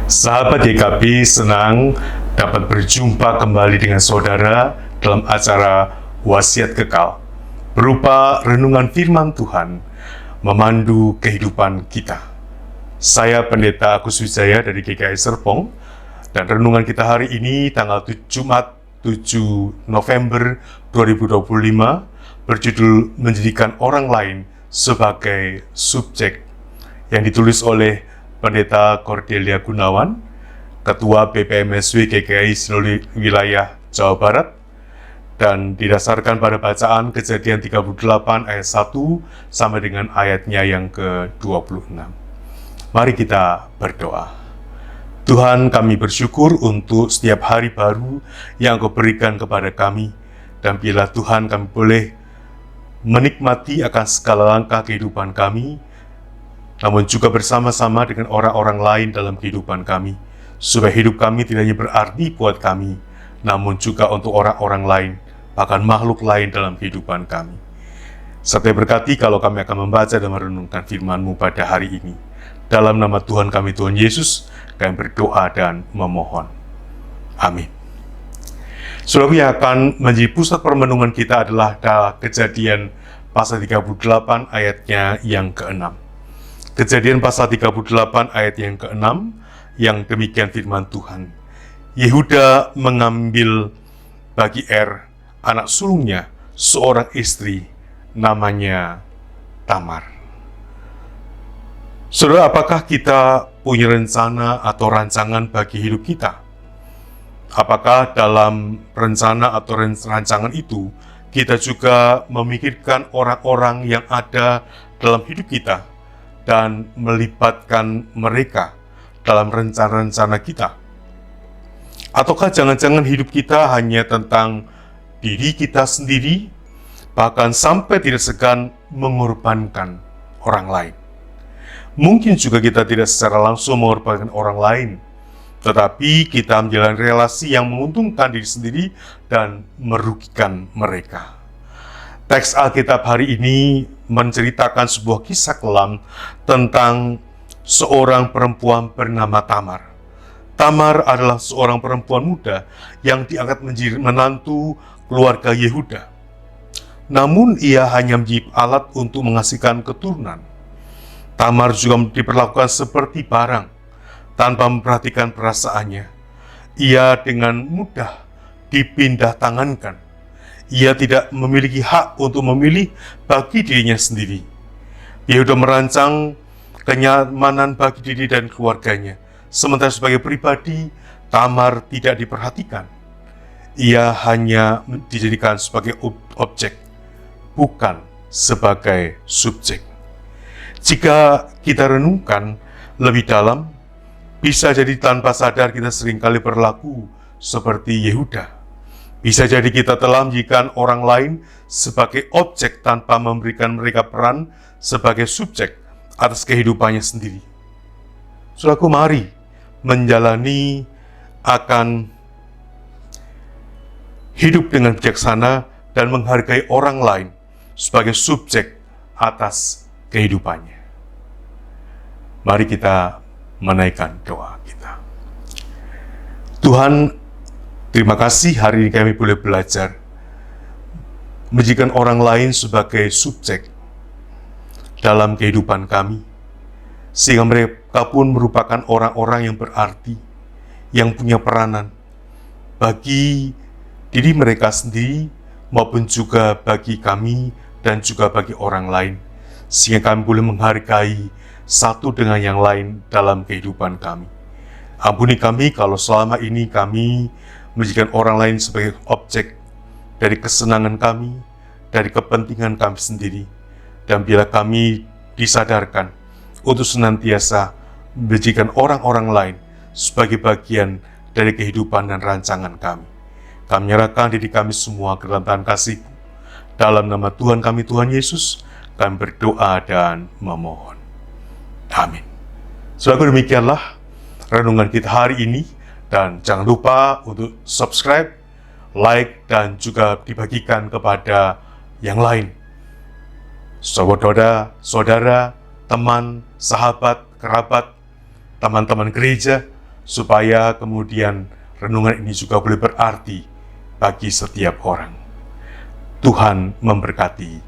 Sahabat YKB, senang dapat berjumpa kembali dengan saudara dalam acara Wasiat Kekal, berupa renungan firman Tuhan memandu kehidupan kita. Saya Pendeta Agus Wijaya dari GKI Serpong, dan renungan kita hari ini tanggal Jumat 7 November 2025 berjudul Menjadikan Orang Lain sebagai Subjek, yang ditulis oleh Pendeta Cordelia Gunawan, Ketua BPMSW GKI seluruh wilayah Jawa Barat, dan didasarkan pada bacaan Kejadian 38 ayat 1 sampai dengan ayatnya yang ke-26. Mari kita berdoa. Tuhan, kami bersyukur untuk setiap hari baru yang Engkau berikan kepada kami, dan bila Tuhan kami boleh menikmati akan segala langkah kehidupan kami, namun juga bersama-sama dengan orang-orang lain dalam kehidupan kami, supaya hidup kami tidak hanya berarti buat kami, namun juga untuk orang-orang lain, bahkan makhluk lain dalam kehidupan kami. Serta berkati kalau kami akan membaca dan merenungkan firman-Mu pada hari ini. Dalam nama Tuhan kami, Tuhan Yesus, kami berdoa dan memohon. Amin. Saudara, yang akan menjadi pusat permenungan kita adalah Kejadian pasal 38 ayatnya yang ke-6. Kejadian pasal 38 ayat yang ke-6, yang demikian firman Tuhan. Yehuda mengambil bagi anak sulungnya, seorang istri, namanya Tamar. Saudara, apakah kita punya rencana atau rancangan bagi hidup kita? Apakah dalam rencana atau rancangan itu, kita juga memikirkan orang-orang yang ada dalam hidup kita, dan melibatkan mereka dalam rencana-rencana kita? Ataukah jangan-jangan hidup kita hanya tentang diri kita sendiri, bahkan sampai tidak segan mengorbankan orang lain? Mungkin juga kita tidak secara langsung mengorbankan orang lain, tetapi kita menjalani relasi yang menguntungkan diri sendiri dan merugikan mereka. Teks Alkitab hari ini menceritakan sebuah kisah kelam tentang seorang perempuan bernama Tamar. Tamar adalah seorang perempuan muda yang diangkat menjadi menantu keluarga Yehuda. Namun ia hanya menjadi alat untuk menghasilkan keturunan. Tamar juga diperlakukan seperti barang, tanpa memperhatikan perasaannya. Ia dengan mudah dipindah tangankan. Ia tidak memiliki hak untuk memilih bagi dirinya sendiri. Yehuda merancang kenyamanan bagi diri dan keluarganya, sementara sebagai pribadi, Tamar tidak diperhatikan. Ia hanya dijadikan sebagai objek, bukan sebagai subjek. Jika kita renungkan lebih dalam, bisa jadi tanpa sadar kita seringkali berlaku seperti Yehuda. Bisa jadi kita telah menjadikan orang lain sebagai objek tanpa memberikan mereka peran sebagai subjek atas kehidupannya sendiri. Saudaraku, mari menjalani akan hidup dengan bijaksana dan menghargai orang lain sebagai subjek atas kehidupannya. Mari kita menaikkan doa kita. Tuhan, terima kasih hari ini kami boleh belajar menjadikan orang lain sebagai subjek dalam kehidupan kami, sehingga mereka pun merupakan orang-orang yang berarti, yang punya peranan bagi diri mereka sendiri maupun juga bagi kami dan juga bagi orang lain, sehingga kami boleh menghargai satu dengan yang lain dalam kehidupan kami. Ampuni kami kalau selama ini kami menjadikan orang lain sebagai objek dari kesenangan kami, dari kepentingan kami sendiri. Dan bila kami disadarkan untuk senantiasa menjadikan orang-orang lain sebagai bagian dari kehidupan dan rancangan kami, kami menyerahkan diri kami semua ke dalam tangan kasih-Mu. Dalam nama Tuhan kami, Tuhan Yesus, kami berdoa dan memohon. Amin. Saudara, demikianlah renungan kita hari ini. Dan jangan lupa untuk subscribe, like, dan juga dibagikan kepada yang lain. Saudara, teman, sahabat, kerabat, teman-teman gereja, supaya kemudian renungan ini juga boleh berarti bagi setiap orang. Tuhan memberkati.